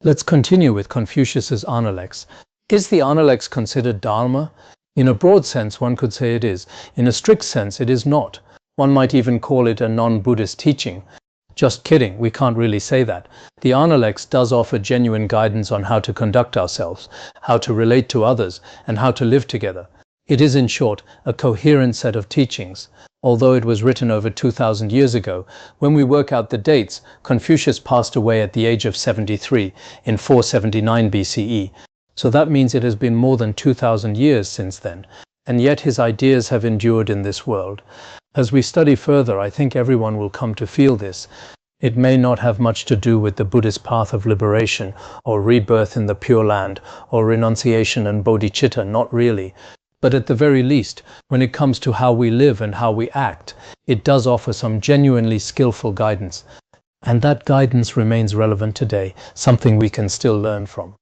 Let's continue with Confucius's Analects. Is the Analects considered Dharma? In a broad sense, one could say it is. In a strict sense, it is not. One might even call it a non-Buddhist teaching. Just kidding, we can't really say that. The Analects does offer genuine guidance on how to conduct ourselves, how to relate to others, and how to live together. It is, in short, a coherent set of teachings. Although it was written over 2,000 years ago, when we work out the dates, Confucius passed away at the age of 73 in 479 BCE. So that means it has been more than 2,000 years since then, and yet his ideas have endured in this world. As we study further, I think everyone will come to feel this. It may not have much to do with the Buddhist path of liberation, or rebirth in the Pure Land, or renunciation and bodhicitta, not really. But at the very least, when it comes to how we live and how we act, it does offer some genuinely skillful guidance. And that guidance remains relevant today, something we can still learn from.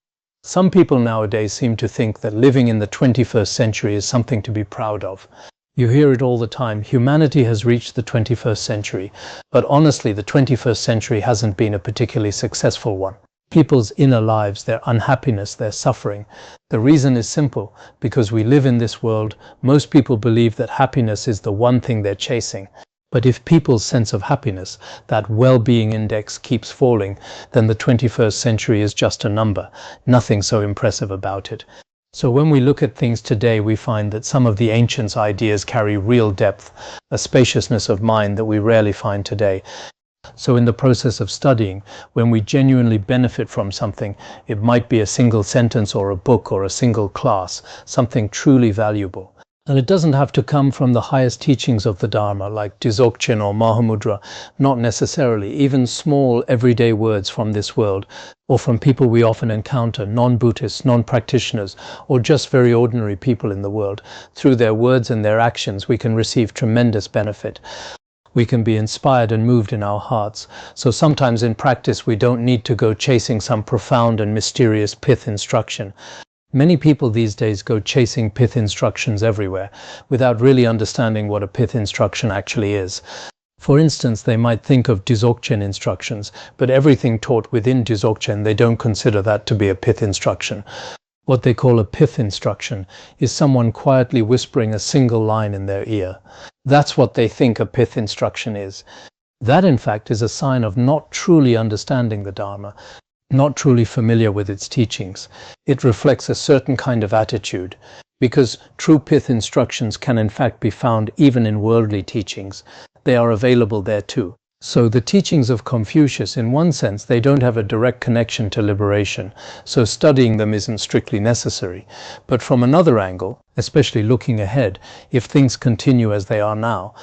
Some people nowadays seem to think that living in the 21st century is something to be proud of. You hear it all the time, humanity has reached the 21st century, but honestly the 21st century hasn't been a particularly successful one. People's inner lives, their unhappiness, their suffering. The reason is simple, because we live in this world, most people believe that happiness is the one thing they're chasing. But if people's sense of happiness, that well-being index, keeps falling, then the 21st century is just a number, nothing so impressive about it. So when we look at things today, we find that some of the ancients' ideas carry real depth, a spaciousness of mind that we rarely find today. So in the process of studying, when we genuinely benefit from something, it might be a single sentence or a book or a single class, something truly valuable. And it doesn't have to come from the highest teachings of the Dharma, like Dzogchen or Mahamudra, not necessarily, even small everyday words from this world, or from people we often encounter, non-Buddhists, non-practitioners, or just very ordinary people in the world. Through their words and their actions, we can receive tremendous benefit. We can be inspired and moved in our hearts. So sometimes in practice, we don't need to go chasing some profound and mysterious pith instruction. Many people these days go chasing pith instructions everywhere, without really understanding what a pith instruction actually is. For instance, they might think of Dzogchen instructions, but everything taught within Dzogchen, they don't consider that to be a pith instruction. What they call a pith instruction is someone quietly whispering a single line in their ear. That's what they think a pith instruction is. That, in fact, is a sign of not truly understanding the Dharma, not truly familiar with its teachings. It reflects a certain kind of attitude, because true pith instructions can in fact be found even in worldly teachings. They are available there too. So the teachings of Confucius, in one sense, they don't have a direct connection to liberation, so studying them isn't strictly necessary. But from another angle, especially looking ahead, if things continue as they are now,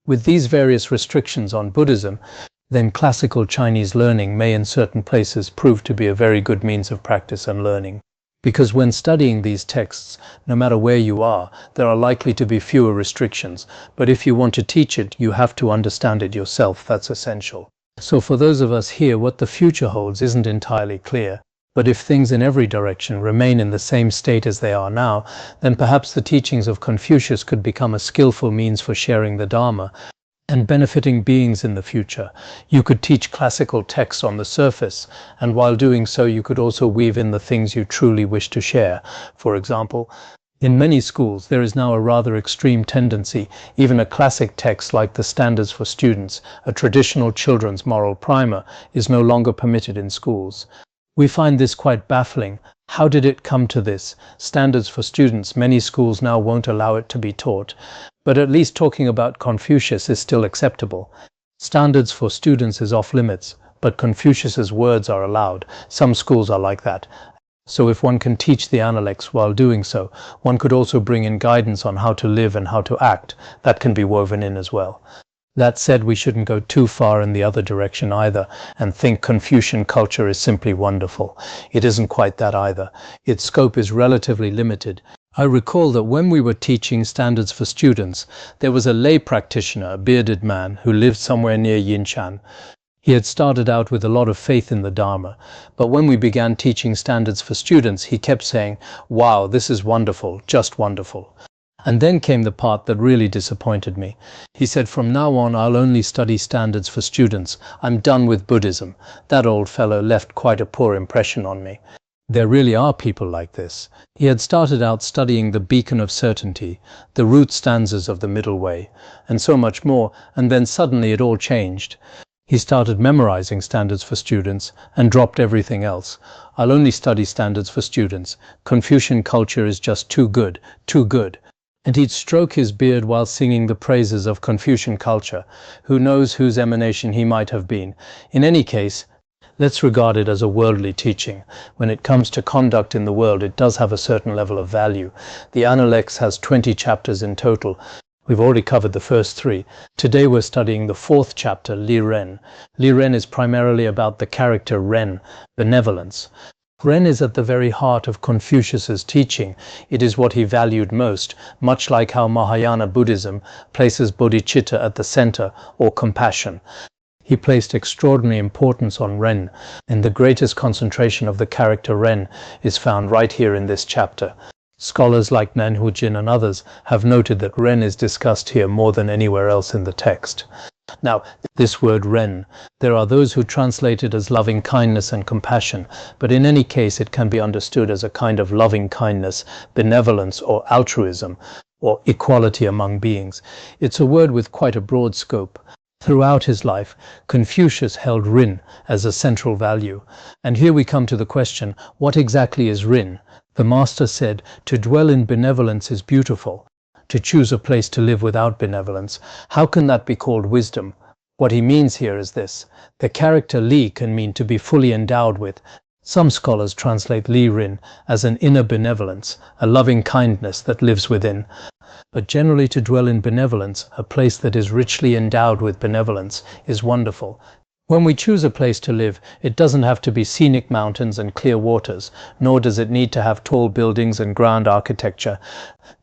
with these various restrictions on Buddhism, then classical Chinese learning may in certain places prove to be a very good means of practice and learning. Because when studying these texts, no matter where you are, there are likely to be fewer restrictions. But if you want to teach it, you have to understand it yourself. That's essential. So for those of us here, what the future holds isn't entirely clear. But if things in every direction remain in the same state as they are now, then perhaps the teachings of Confucius could become a skillful means for sharing the Dharma and benefiting beings in the future. You could teach classical texts on the surface, and while doing so you could also weave in the things you truly wish to share. For example, in many schools there is now a rather extreme tendency, even a classic text like the Standards for Students, a traditional children's moral primer, is no longer permitted in schools. We find this quite baffling. How did it come to this? Standards for Students, many schools now won't allow it to be taught. But at least talking about Confucius is still acceptable. Standards for Students is off limits, but Confucius's words are allowed. Some schools are like that. So if one can teach the Analects while doing so, one could also bring in guidance on how to live and how to act. That can be woven in as well. That said, we shouldn't go too far in the other direction either and think Confucian culture is simply wonderful. It isn't quite that either. Its scope is relatively limited. I recall that when we were teaching Standards for Students, there was a lay practitioner, a bearded man, who lived somewhere near Yinshan. He had started out with a lot of faith in the Dharma, but when we began teaching Standards for Students, he kept saying, "Wow, this is wonderful, just wonderful." And then came the part that really disappointed me. He said, from now on, I'll only study standards for students. I'm done with Buddhism. That old fellow left quite a poor impression on me. There really are people like this. He had started out studying the beacon of certainty, the root stanzas of the middle way, and so much more, and then suddenly it all changed. He started memorizing standards for students and dropped everything else. I'll only study standards for students. Confucian culture is just too good, too good. And he'd stroke his beard while singing the praises of Confucian culture. Who knows whose emanation he might have been. In any case, let's regard it as a worldly teaching. When it comes to conduct in the world, it does have a certain level of value. The Analects has 20 chapters in total. We've already covered the first 3. Today we're studying the 4th chapter, Li Ren. Li Ren is primarily about the character Ren, benevolence. Ren is at the very heart of Confucius's teaching. It is what he valued most, much like how Mahayana Buddhism places bodhicitta at the center, or compassion. He placed extraordinary importance on Ren, and the greatest concentration of the character Ren is found right here in this chapter. Scholars like Nanhujin and others have noted that Ren is discussed here more than anywhere else in the text. Now, this word Ren, there are those who translate it as loving kindness and compassion, but in any case it can be understood as a kind of loving kindness, benevolence or altruism, or equality among beings. It's a word with quite a broad scope. Throughout his life, Confucius held Rin as a central value. And here we come to the question, what exactly is Rin? The master said, to dwell in benevolence is beautiful. To choose a place to live without benevolence, how can that be called wisdom? What he means here is this. The character Li can mean to be fully endowed with. Some scholars translate Li Rin as an inner benevolence, a loving kindness that lives within. But generally to dwell in benevolence, a place that is richly endowed with benevolence, is wonderful. When we choose a place to live, it doesn't have to be scenic mountains and clear waters, nor does it need to have tall buildings and grand architecture.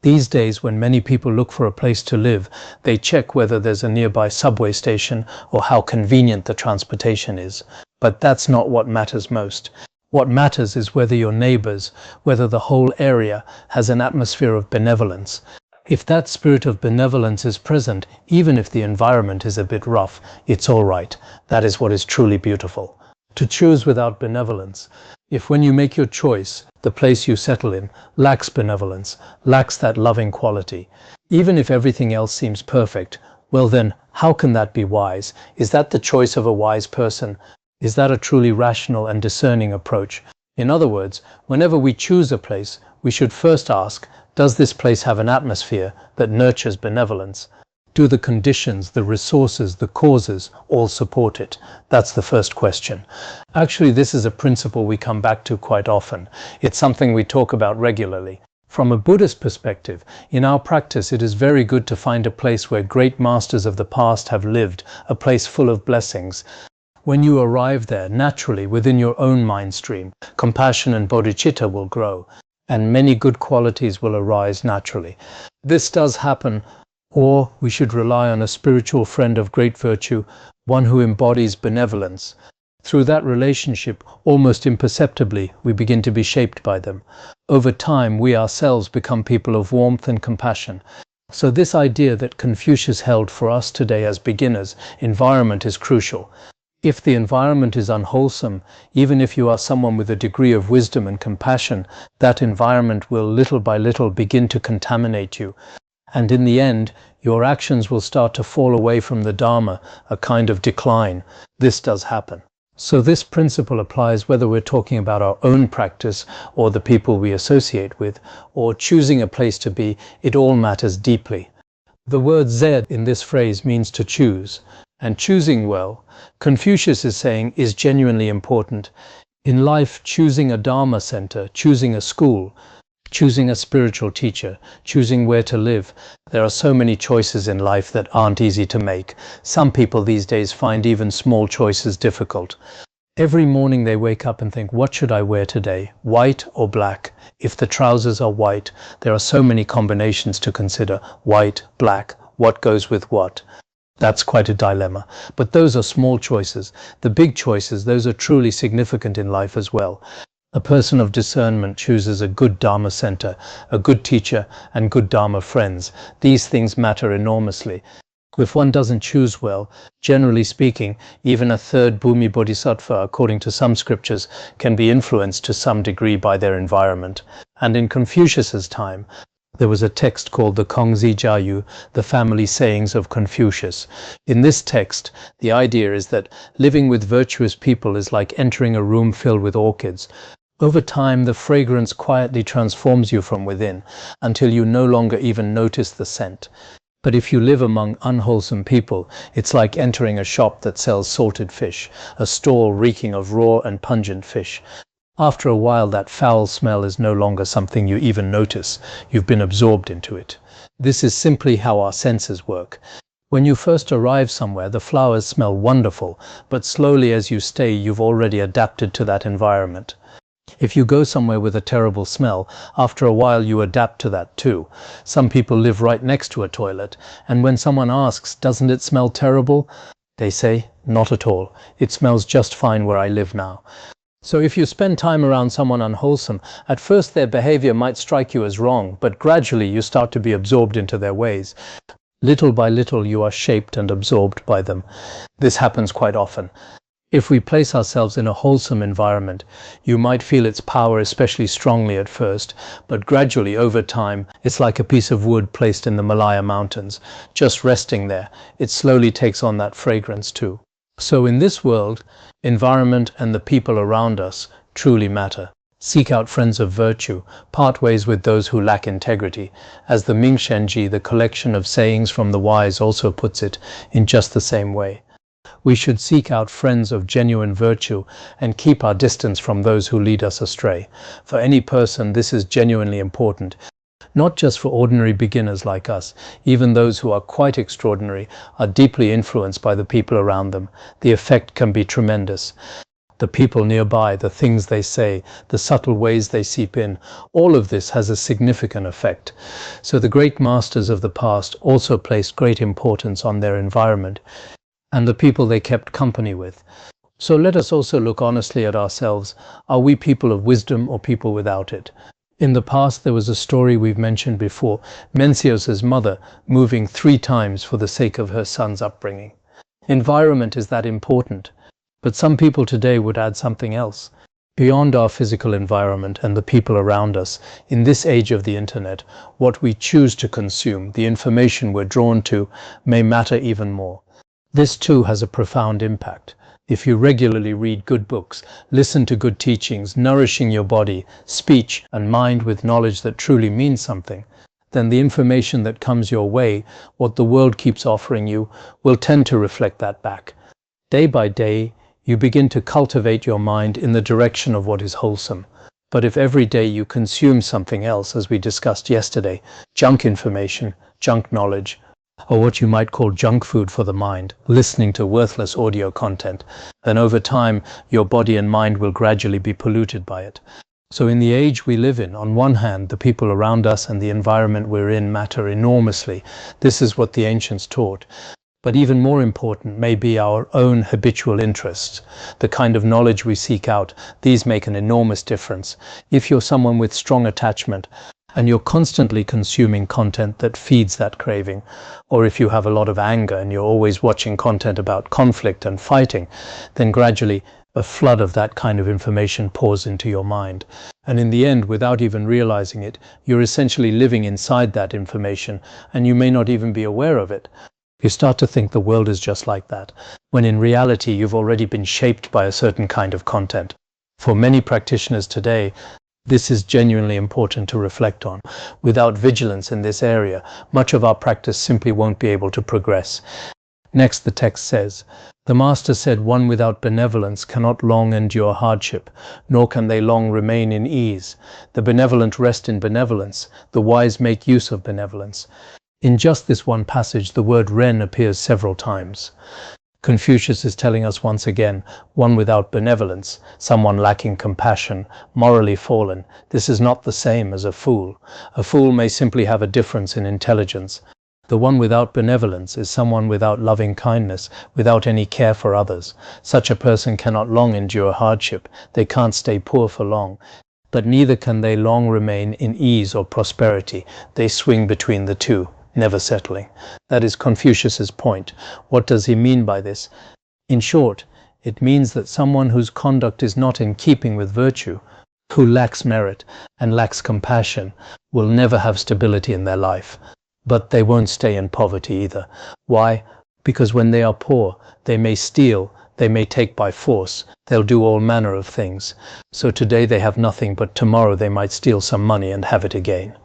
These days, when many people look for a place to live, they check whether there's a nearby subway station or how convenient the transportation is. But that's not what matters most. What matters is whether your neighbors, whether the whole area has an atmosphere of benevolence. If that spirit of benevolence is present, even if the environment is a bit rough, it's all right. That is what is truly beautiful. To choose without benevolence. If when you make your choice, the place you settle in lacks benevolence, lacks that loving quality, even if everything else seems perfect, well then, how can that be wise? Is that the choice of a wise person? Is that a truly rational and discerning approach? In other words, whenever we choose a place, we should first ask, does this place have an atmosphere that nurtures benevolence? Do the conditions, the resources, the causes all support it? That's the first question. Actually, this is a principle we come back to quite often. It's something we talk about regularly. From a Buddhist perspective, in our practice it is very good to find a place where great masters of the past have lived, a place full of blessings. When you arrive there, naturally, within your own mind stream, compassion and bodhicitta will grow, and many good qualities will arise naturally. This does happen, or we should rely on a spiritual friend of great virtue, one who embodies benevolence. Through that relationship, almost imperceptibly, we begin to be shaped by them. Over time, we ourselves become people of warmth and compassion. So this idea that Confucius held for us today as beginners, environment is crucial. If the environment is unwholesome, even if you are someone with a degree of wisdom and compassion, that environment will little by little begin to contaminate you. And in the end, your actions will start to fall away from the Dharma, a kind of decline. This does happen. So this principle applies whether we're talking about our own practice or the people we associate with, or choosing a place to be. It all matters deeply. The word Z in this phrase means to choose. And choosing well, Confucius is saying, is genuinely important. In life, choosing a Dharma center, choosing a school, choosing a spiritual teacher, choosing where to live. There are so many choices in life that aren't easy to make. Some people these days find even small choices difficult. Every morning they wake up and think, what should I wear today? White or black? If the trousers are white, there are so many combinations to consider. White, black, what goes with what? That's quite a dilemma. But those are small choices. The big choices, those are truly significant in life as well. A person of discernment chooses a good Dharma center, a good teacher, and good Dharma friends. These things matter enormously. If one doesn't choose well, generally speaking, even a third Bhumi Bodhisattva, according to some scriptures, can be influenced to some degree by their environment. And in Confucius's time, there was a text called the Kongzi Jiayu, the family sayings of Confucius. In this text, the idea is that living with virtuous people is like entering a room filled with orchids. Over time, the fragrance quietly transforms you from within, until you no longer even notice the scent. But if you live among unwholesome people, it's like entering a shop that sells salted fish, a stall reeking of raw and pungent fish. After a while, that foul smell is no longer something you even notice. You've been absorbed into it. This is simply how our senses work. When you first arrive somewhere, the flowers smell wonderful, but slowly as you stay, you've already adapted to that environment. If you go somewhere with a terrible smell, after a while you adapt to that too. Some people live right next to a toilet, and when someone asks, "Doesn't it smell terrible?" they say, "Not at all. It smells just fine where I live now." So if you spend time around someone unwholesome, at first their behavior might strike you as wrong, but gradually you start to be absorbed into their ways. Little by little you are shaped and absorbed by them. This happens quite often. If we place ourselves in a wholesome environment, you might feel its power especially strongly at first, but gradually over time, it's like a piece of wood placed in the Malaya Mountains, just resting there. It slowly takes on that fragrance too. So in this world, environment and the people around us truly matter. Seek out friends of virtue, part ways with those who lack integrity. As the Mingshenji, the collection of sayings from the wise, also puts it, in just the same way. We should seek out friends of genuine virtue and keep our distance from those who lead us astray. For any person, this is genuinely important. Not just for ordinary beginners like us. Even those who are quite extraordinary are deeply influenced by the people around them. The effect can be tremendous. The people nearby, the things they say, the subtle ways they seep in, all of this has a significant effect. So the great masters of the past also placed great importance on their environment and the people they kept company with. So let us also look honestly at ourselves. Are we people of wisdom or people without it? In the past, there was a story we've mentioned before, Mencios's mother moving 3 times for the sake of her son's upbringing. Environment is that important, but some people today would add something else. Beyond our physical environment and the people around us, in this age of the internet, what we choose to consume, the information we're drawn to, may matter even more. This too has a profound impact. If you regularly read good books, listen to good teachings, nourishing your body, speech, and mind with knowledge that truly means something, then the information that comes your way, what the world keeps offering you, will tend to reflect that back. Day by day, you begin to cultivate your mind in the direction of what is wholesome. But if every day you consume something else, as we discussed yesterday, junk information, junk knowledge, or what you might call junk food for the mind, listening to worthless audio content, then over time your body and mind will gradually be polluted by it. So in the age we live in, on one hand, the people around us and the environment we're in matter enormously. This is what the ancients taught. But even more important may be our own habitual interests, the kind of knowledge we seek out. These make an enormous difference. If you're someone with strong attachment, and you're constantly consuming content that feeds that craving, or if you have a lot of anger and you're always watching content about conflict and fighting, then gradually a flood of that kind of information pours into your mind. And in the end, without even realizing it, you're essentially living inside that information, and you may not even be aware of it. You start to think the world is just like that, when in reality you've already been shaped by a certain kind of content. For many practitioners today, this is genuinely important to reflect on. Without vigilance in this area, much of our practice simply won't be able to progress. Next, the text says, "The Master said, one without benevolence cannot long endure hardship, nor can they long remain in ease. The benevolent rest in benevolence, the wise make use of benevolence." In just this one passage, the word Ren appears several times. Confucius is telling us once again, one without benevolence, someone lacking compassion, morally fallen, this is not the same as a fool. A fool may simply have a difference in intelligence. The one without benevolence is someone without loving kindness, without any care for others. Such a person cannot long endure hardship. They can't stay poor for long. But neither can they long remain in ease or prosperity. They swing between the two, never settling. That is Confucius's point. What does he mean by this? In short, it means that someone whose conduct is not in keeping with virtue, who lacks merit and lacks compassion, will never have stability in their life. But they won't stay in poverty either. Why? Because when they are poor, they may steal, they may take by force, they'll do all manner of things. So today they have nothing, but tomorrow they might steal some money and have it again.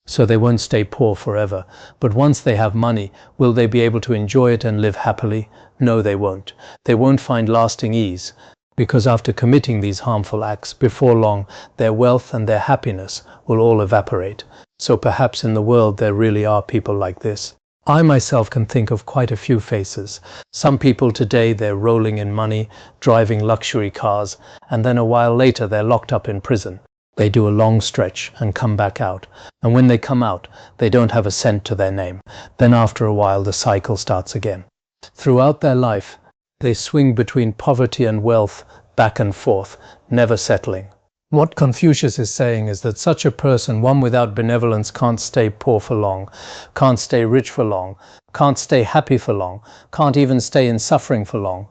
So they won't stay poor forever. But once they have money, will they be able to enjoy it and live happily? No, they won't. They won't find lasting ease, because after committing these harmful acts, before long, their wealth and their happiness will all evaporate. So perhaps in the world there really are people like this. I myself can think of quite a few faces. Some people today, they're rolling in money, driving luxury cars, and then a while later they're locked up in prison. They do a long stretch and come back out. And when they come out, they don't have a cent to their name. Then after a while the cycle starts again. Throughout their life, they swing between poverty and wealth, back and forth, never settling. What Confucius is saying is that such a person, one without benevolence, can't stay poor for long, can't stay rich for long, can't stay happy for long, can't even stay in suffering for long.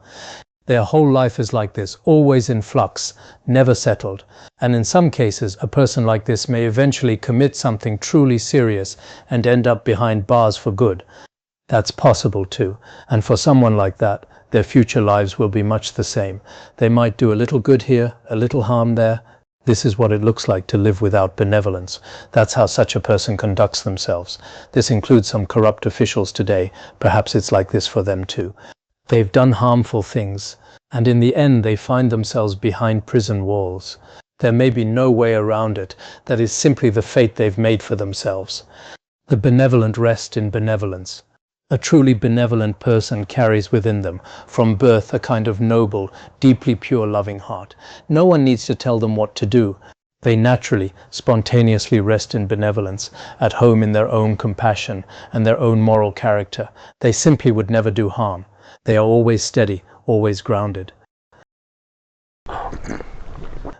Their whole life is like this, always in flux, never settled. And in some cases, a person like this may eventually commit something truly serious and end up behind bars for good. That's possible too. And for someone like that, their future lives will be much the same. They might do a little good here, a little harm there. This is what it looks like to live without benevolence. That's how such a person conducts themselves. This includes some corrupt officials today. Perhaps it's like this for them too. They've done harmful things, and in the end they find themselves behind prison walls. There may be no way around it. That is simply the fate they've made for themselves. The benevolent rest in benevolence. A truly benevolent person carries within them, from birth, a kind of noble, deeply pure, loving heart. No one needs to tell them what to do. They naturally, spontaneously rest in benevolence, at home in their own compassion and their own moral character. They simply would never do harm. They are always steady, always grounded.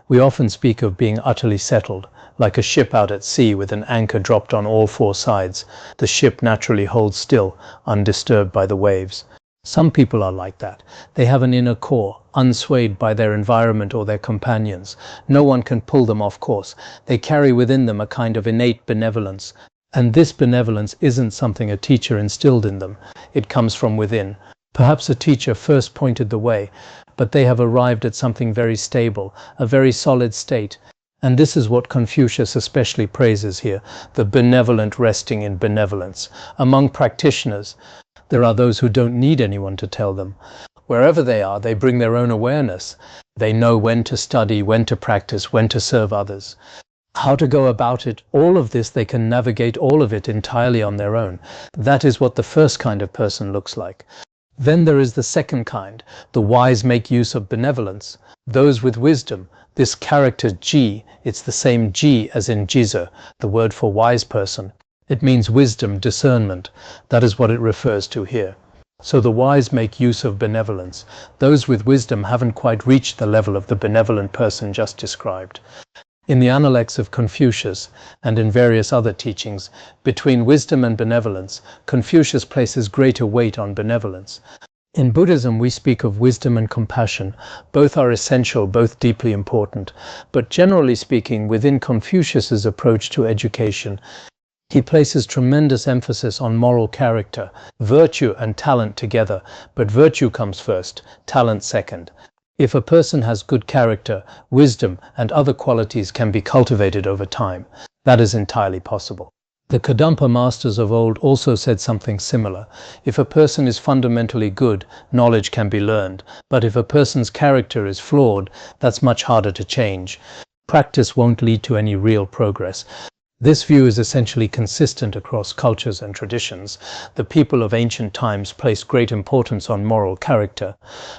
We often speak of being utterly settled, like a ship out at sea with an anchor dropped on all four sides. The ship naturally holds still, undisturbed by the waves. Some people are like that. They have an inner core, unswayed by their environment or their companions. No one can pull them off course. They carry within them a kind of innate benevolence. And this benevolence isn't something a teacher instilled in them. It comes from within. Perhaps a teacher first pointed the way, but they have arrived at something very stable, a very solid state. And this is what Confucius especially praises here, the benevolent resting in benevolence. Among practitioners, there are those who don't need anyone to tell them. Wherever they are, they bring their own awareness. They know when to study, when to practice, when to serve others. How to go about it, all of this, they can navigate all of it entirely on their own. That is what the first kind of person looks like. Then there is the second kind. The wise make use of benevolence. Those with wisdom. This character Ji, it's the same Ji as in Jizo, the word for wise person. It means wisdom, discernment. That is what it refers to here. So the wise make use of benevolence. Those with wisdom haven't quite reached the level of the benevolent person just described. In the Analects of Confucius, and in various other teachings, between wisdom and benevolence, Confucius places greater weight on benevolence. In Buddhism, we speak of wisdom and compassion. Both are essential, both deeply important. But generally speaking, within Confucius's approach to education, he places tremendous emphasis on moral character, virtue and talent together, but virtue comes first, talent second. If a person has good character, wisdom and other qualities can be cultivated over time. That is entirely possible. The Kadampa masters of old also said something similar. If a person is fundamentally good, knowledge can be learned. But if a person's character is flawed, that's much harder to change. Practice won't lead to any real progress. This view is essentially consistent across cultures and traditions. The people of ancient times placed great importance on moral character.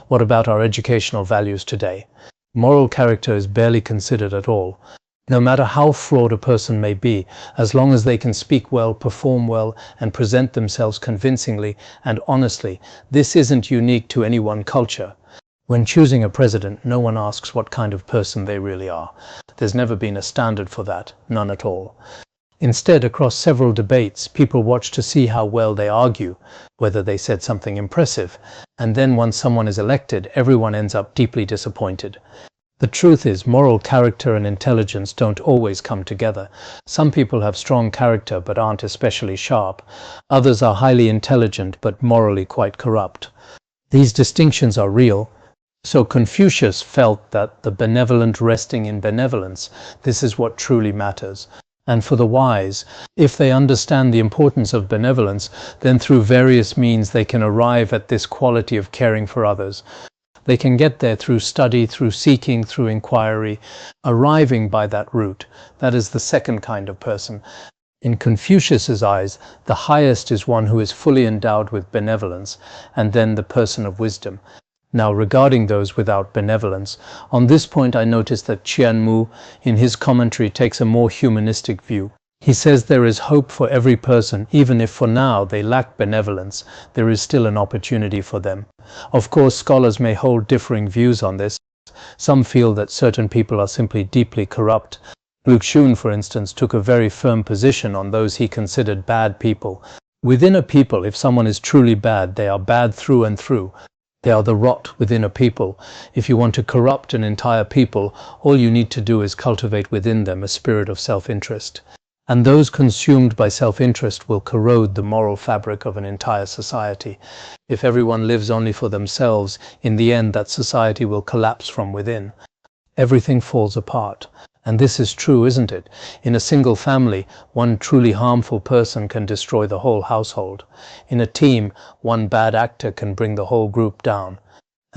What about our educational values today? Moral character is barely considered at all. No matter how flawed a person may be, as long as they can speak well, perform well, and present themselves convincingly and honestly, this isn't unique to any one culture. When choosing a president, no one asks what kind of person they really are. There's never been a standard for that, none at all. Instead, across several debates, people watch to see how well they argue, whether they said something impressive, and then once someone is elected, everyone ends up deeply disappointed. The truth is, moral character and intelligence don't always come together. Some people have strong character but aren't especially sharp. Others are highly intelligent but morally quite corrupt. These distinctions are real. So Confucius felt that the benevolent resting in benevolence, this is what truly matters. And for the wise, if they understand the importance of benevolence, then through various means they can arrive at this quality of caring for others. They can get there through study, through seeking, through inquiry, arriving by that route. That is the second kind of person. In Confucius's eyes, the highest is one who is fully endowed with benevolence, and then the person of wisdom. Now, regarding those without benevolence, on this point I notice that Qian Mu, in his commentary, takes a more humanistic view. He says there is hope for every person, even if for now they lack benevolence, there is still an opportunity for them. Of course, scholars may hold differing views on this. Some feel that certain people are simply deeply corrupt. Luke Xun, for instance, took a very firm position on those he considered bad people. Within a people, if someone is truly bad, they are bad through and through. They are the rot within a people. If you want to corrupt an entire people, all you need to do is cultivate within them a spirit of self-interest. And those consumed by self-interest will corrode the moral fabric of an entire society. If everyone lives only for themselves, in the end that society will collapse from within. Everything falls apart. And this is true, isn't it? In a single family, one truly harmful person can destroy the whole household. In a team, one bad actor can bring the whole group down.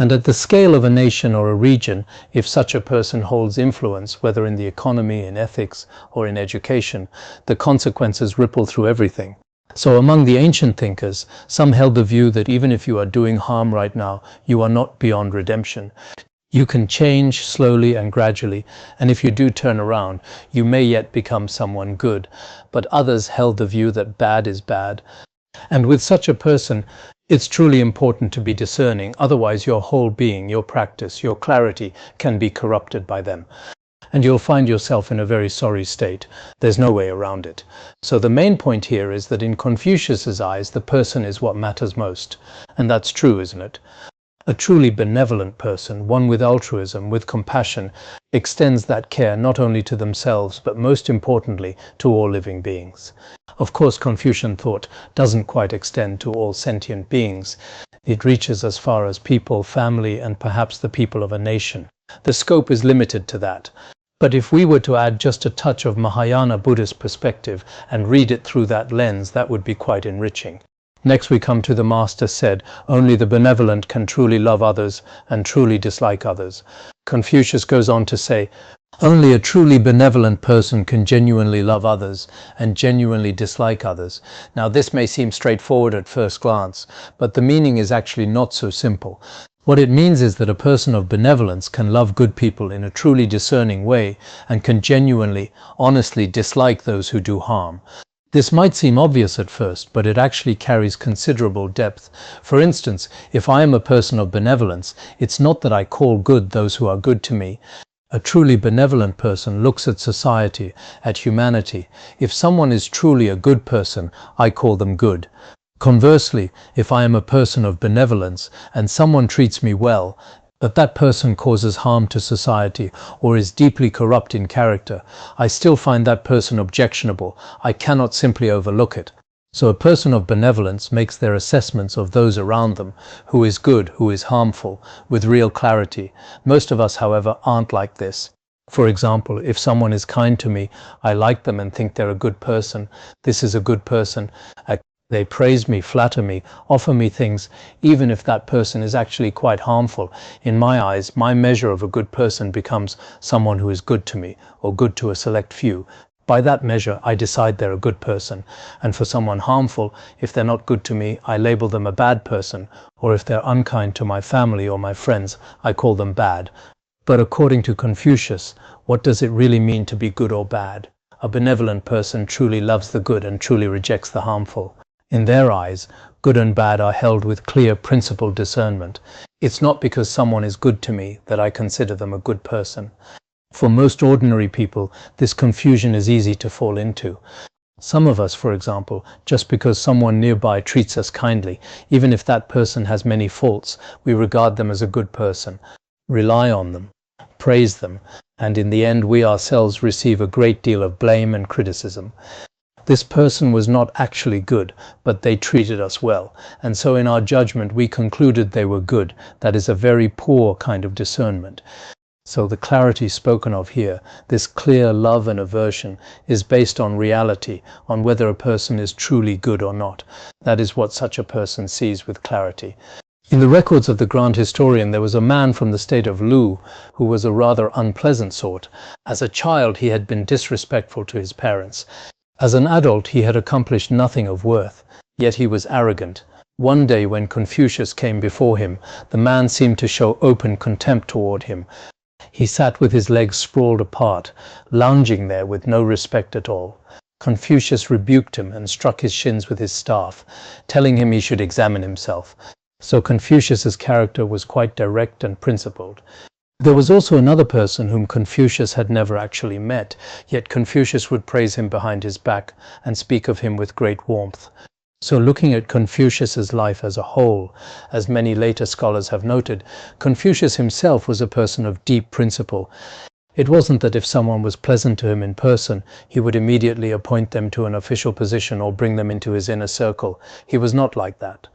And at the scale of a nation or a region, if such a person holds influence, whether in the economy, in ethics, or in education, the consequences ripple through everything. So among the ancient thinkers, some held the view that even if you are doing harm right now, you are not beyond redemption. You can change slowly and gradually, and if you do turn around, you may yet become someone good. But others held the view that bad is bad. And with such a person, it's truly important to be discerning, otherwise your whole being, your practice, your clarity can be corrupted by them. And you'll find yourself in a very sorry state. There's no way around it. So the main point here is that in Confucius's eyes, the person is what matters most. And that's true, isn't it? A truly benevolent person, one with altruism, with compassion, extends that care not only to themselves, but most importantly, to all living beings. Of course, Confucian thought doesn't quite extend to all sentient beings. It reaches as far as people, family, and perhaps the people of a nation. The scope is limited to that. But if we were to add just a touch of Mahayana Buddhist perspective and read it through that lens, that would be quite enriching. Next we come to the Master said, only the benevolent can truly love others and truly dislike others. Confucius goes on to say, only a truly benevolent person can genuinely love others and genuinely dislike others. Now this may seem straightforward at first glance, but the meaning is actually not so simple. What it means is that a person of benevolence can love good people in a truly discerning way and can genuinely, honestly dislike those who do harm. This might seem obvious at first, but it actually carries considerable depth. For instance, if I am a person of benevolence, it's not that I call good those who are good to me. A truly benevolent person looks at society, at humanity. If someone is truly a good person, I call them good. Conversely, if I am a person of benevolence and someone treats me well, but that person causes harm to society or is deeply corrupt in character, I still find that person objectionable. I cannot simply overlook it. So a person of benevolence makes their assessments of those around them, who is good, who is harmful, with real clarity. Most of us, however, aren't like this. For example, if someone is kind to me, I like them and think they're a good person. This is a good person. They praise me, flatter me, offer me things, even if that person is actually quite harmful. In my eyes, my measure of a good person becomes someone who is good to me, or good to a select few. By that measure, I decide they're a good person. And for someone harmful, if they're not good to me, I label them a bad person. Or if they're unkind to my family or my friends, I call them bad. But according to Confucius, What does it really mean to be good or bad? A benevolent person truly loves the good and truly rejects the harmful. In their eyes, good and bad are held with clear principled discernment. It's not because someone is good to me that I consider them a good person. For most ordinary people, this confusion is easy to fall into. Some of us, for example, just because someone nearby treats us kindly, even if that person has many faults, we regard them as a good person, rely on them, praise them, and in the end we ourselves receive a great deal of blame and criticism. This person was not actually good, but they treated us well, and so in our judgment we concluded they were good. That is a very poor kind of discernment. So the clarity spoken of here, this clear love and aversion, is based on reality, on whether a person is truly good or not. That is what such a person sees with clarity. In the records of the Grand Historian, there was a man from the state of Lu who was a rather unpleasant sort. As a child, he had been disrespectful to his parents. As an adult, he had accomplished nothing of worth, yet he was arrogant. One day when Confucius came before him, the man seemed to show open contempt toward him. He sat with his legs sprawled apart, lounging there with no respect at all. Confucius rebuked him and struck his shins with his staff, telling him he should examine himself. So Confucius's character was quite direct and principled. There was also another person whom Confucius had never actually met, yet Confucius would praise him behind his back and speak of him with great warmth. So looking at Confucius's life as a whole, as many later scholars have noted, Confucius himself was a person of deep principle. It wasn't that if someone was pleasant to him in person, he would immediately appoint them to an official position or bring them into his inner circle. He was not like that.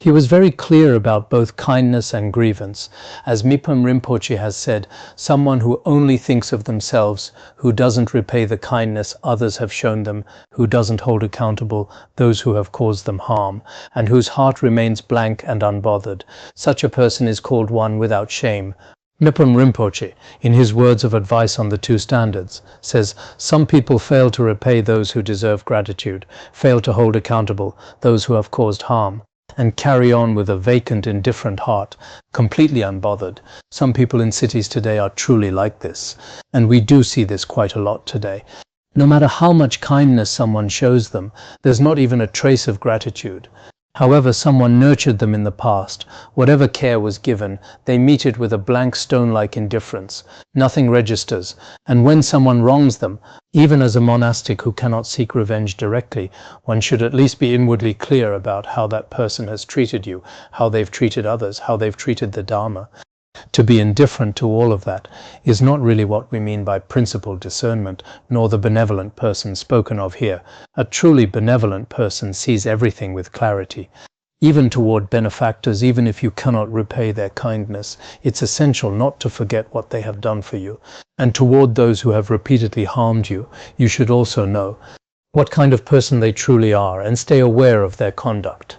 He was very clear about both kindness and grievance. As Mipam Rinpoche has said, someone who only thinks of themselves, who doesn't repay the kindness others have shown them, who doesn't hold accountable those who have caused them harm, and whose heart remains blank and unbothered. Such a person is called one without shame. Mipam Rinpoche, in his words of advice on the two standards, says, some people fail to repay those who deserve gratitude, fail to hold accountable those who have caused harm, and carry on with a vacant, indifferent heart, completely unbothered. Some people in cities today are truly like this, and we do see this quite a lot today. No matter how much kindness someone shows them, there's not even a trace of gratitude. However someone nurtured them in the past, whatever care was given, they meet it with a blank stone-like indifference. Nothing registers, and when someone wrongs them, even as a monastic who cannot seek revenge directly, one should at least be inwardly clear about how that person has treated you, how they've treated others, how they've treated the Dharma. To be indifferent to all of that is not really what we mean by principled discernment, nor the benevolent person spoken of here. A truly benevolent person sees everything with clarity. Even toward benefactors, even if you cannot repay their kindness, it's essential not to forget what they have done for you. And toward those who have repeatedly harmed you, you should also know what kind of person they truly are and stay aware of their conduct.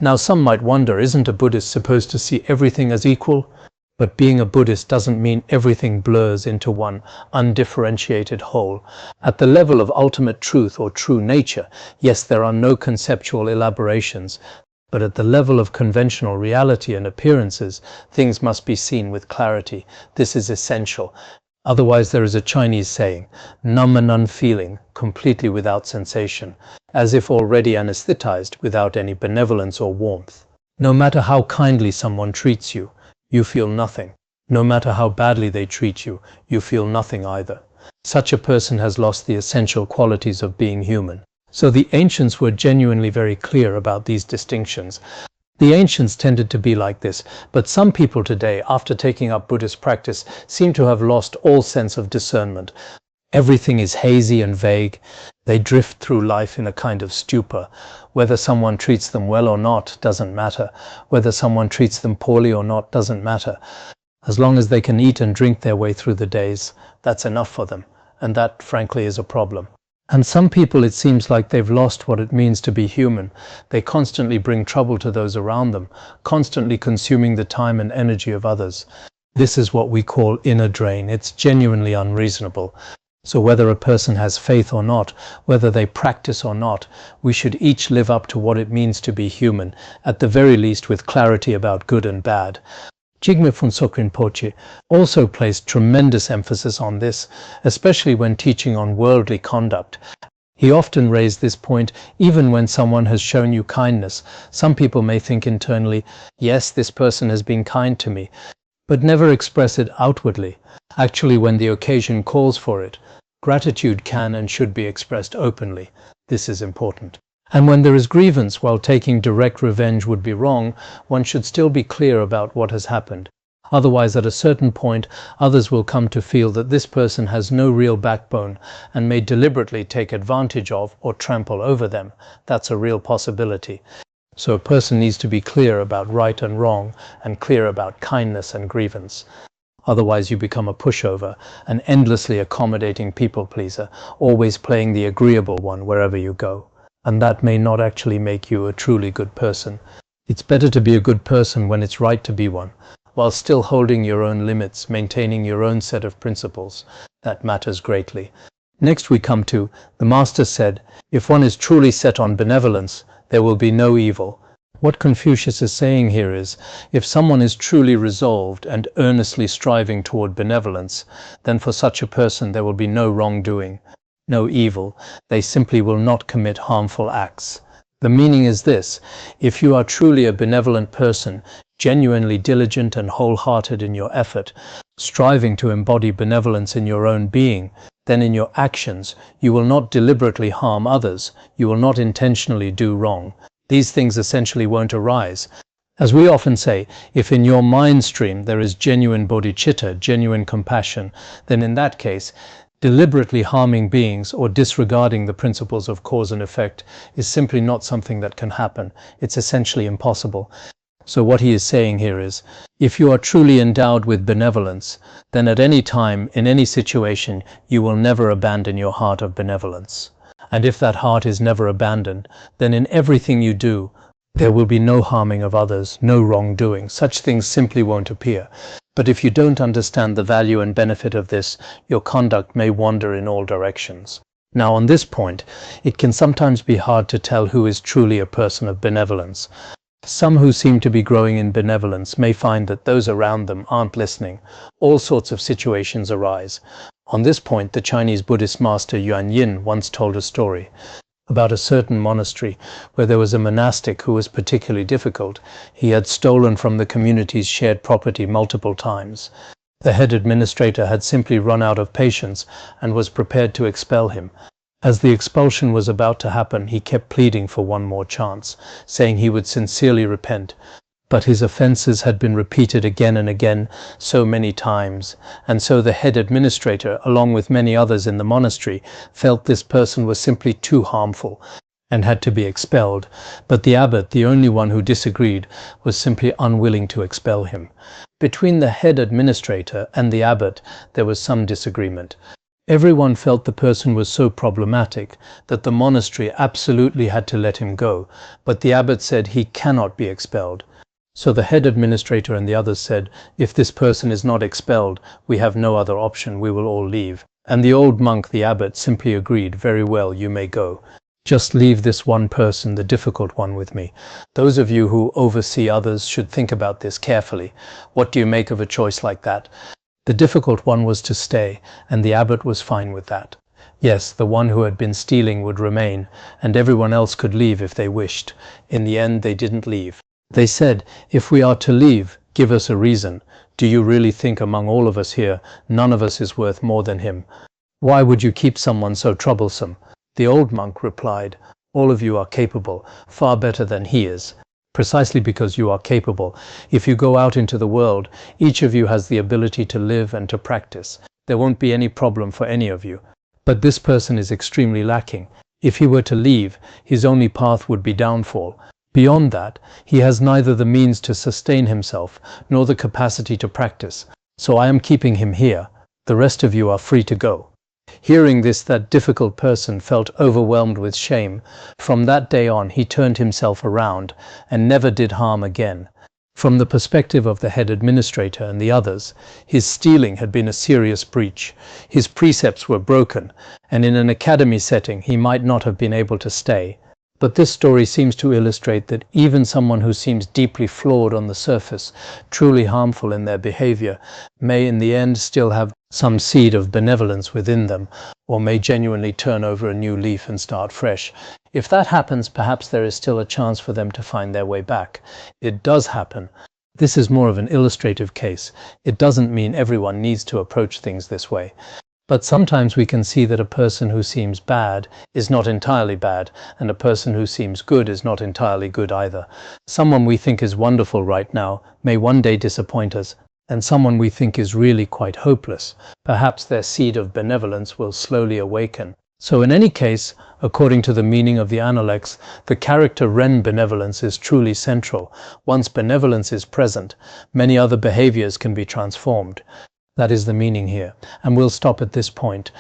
Now some might wonder, isn't a Buddhist supposed to see everything as equal? But being a Buddhist doesn't mean everything blurs into one undifferentiated whole. At the level of ultimate truth or true nature, yes, there are no conceptual elaborations, but at the level of conventional reality and appearances, things must be seen with clarity. This is essential. Otherwise there is a Chinese saying, numb and unfeeling, completely without sensation, as if already anesthetized without any benevolence or warmth. No matter how kindly someone treats you, you feel nothing. No matter how badly they treat you, you feel nothing either. Such a person has lost the essential qualities of being human. So the ancients were genuinely very clear about these distinctions. The ancients tended to be like this, but some people today, after taking up Buddhist practice, seem to have lost all sense of discernment. Everything is hazy and vague. They drift through life in a kind of stupor. Whether someone treats them well or not doesn't matter. Whether someone treats them poorly or not doesn't matter. As long as they can eat and drink their way through the days, that's enough for them. And that, frankly, is a problem. And some people, it seems like they've lost what it means to be human. They constantly bring trouble to those around them, constantly consuming the time and energy of others. This is what we call inner drain. It's genuinely unreasonable. So whether a person has faith or not, whether they practice or not, we should each live up to what it means to be human, at the very least with clarity about good and bad. Jigme Phuntsok Rinpoche also placed tremendous emphasis on this, especially when teaching on worldly conduct. He often raised this point. Even when someone has shown you kindness, some people may think internally, yes, this person has been kind to me, but never express it outwardly. Actually, when the occasion calls for it, gratitude can and should be expressed openly. This is important. And when there is grievance, while taking direct revenge would be wrong, one should still be clear about what has happened. Otherwise, at a certain point, others will come to feel that this person has no real backbone and may deliberately take advantage of or trample over them. That's a real possibility. So a person needs to be clear about right and wrong and clear about kindness and grievance. Otherwise, you become a pushover, an endlessly accommodating people pleaser, always playing the agreeable one wherever you go. And that may not actually make you a truly good person. It's better to be a good person when it's right to be one, while still holding your own limits, maintaining your own set of principles. That matters greatly. Next we come to, the Master said, if one is truly set on benevolence, there will be no evil. What Confucius is saying here is, if someone is truly resolved and earnestly striving toward benevolence, then for such a person there will be no wrongdoing, no evil. They simply will not commit harmful acts. The meaning is this: if you are truly a benevolent person, genuinely diligent and wholehearted in your effort, striving to embody benevolence in your own being, then in your actions you will not deliberately harm others, you will not intentionally do wrong. These things essentially won't arise. As we often say, if in your mind stream there is genuine bodhicitta, genuine compassion, then in that case, deliberately harming beings or disregarding the principles of cause and effect is simply not something that can happen. It's essentially impossible. So what he is saying here is, if you are truly endowed with benevolence, then at any time, in any situation, you will never abandon your heart of benevolence. And if that heart is never abandoned, then in everything you do, there will be no harming of others, no wrongdoing. Such things simply won't appear. But if you don't understand the value and benefit of this, your conduct may wander in all directions. Now, on this point, it can sometimes be hard to tell who is truly a person of benevolence. Some who seem to be growing in benevolence may find that those around them aren't listening. All sorts of situations arise. On this point, the Chinese Buddhist master Yuan Yin once told a story about a certain monastery where there was a monastic who was particularly difficult. He had stolen from the community's shared property multiple times. The head administrator had simply run out of patience and was prepared to expel him. As the expulsion was about to happen, he kept pleading for one more chance, saying he would sincerely repent. But his offenses had been repeated again and again so many times, and so the head administrator, along with many others in the monastery, felt this person was simply too harmful and had to be expelled. But the abbot, the only one who disagreed, was simply unwilling to expel him. Between the head administrator and the abbot, there was some disagreement. Everyone felt the person was so problematic that the monastery absolutely had to let him go, but the abbot said he cannot be expelled. So the head administrator and the others said, if this person is not expelled, we have no other option, we will all leave. And the old monk, the abbot, simply agreed, very well, you may go. Just leave this one person, the difficult one, with me. Those of you who oversee others should think about this carefully. What do you make of a choice like that? The difficult one was to stay, and the abbot was fine with that. Yes, the one who had been stealing would remain, and everyone else could leave if they wished. In the end, they didn't leave. They said, if we are to leave, give us a reason. Do you really think among all of us here, none of us is worth more than him? Why would you keep someone so troublesome? The old monk replied, all of you are capable, far better than he is. Precisely because you are capable, if you go out into the world, each of you has the ability to live and to practice. There won't be any problem for any of you. But this person is extremely lacking. If he were to leave, his only path would be downfall. Beyond that, he has neither the means to sustain himself, nor the capacity to practice. So I am keeping him here. The rest of you are free to go. Hearing this, that difficult person felt overwhelmed with shame. From that day on, he turned himself around and never did harm again. From the perspective of the head administrator and the others, his stealing had been a serious breach. His precepts were broken, and in an academy setting, he might not have been able to stay. But this story seems to illustrate that even someone who seems deeply flawed on the surface, truly harmful in their behavior, may in the end still have some seed of benevolence within them, or may genuinely turn over a new leaf and start fresh. If that happens, perhaps there is still a chance for them to find their way back. It does happen. This is more of an illustrative case. It doesn't mean everyone needs to approach things this way. But sometimes we can see that a person who seems bad is not entirely bad, and a person who seems good is not entirely good either. Someone we think is wonderful right now may one day disappoint us, and someone we think is really quite hopeless. Perhaps their seed of benevolence will slowly awaken. So in any case, according to the meaning of the Analects, the character Ren benevolence is truly central. Once benevolence is present, many other behaviors can be transformed. That is the meaning here, and we'll stop at this point.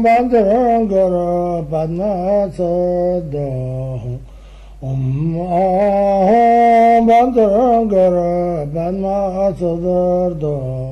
Bandara Padma Sada Bandara Padma Sada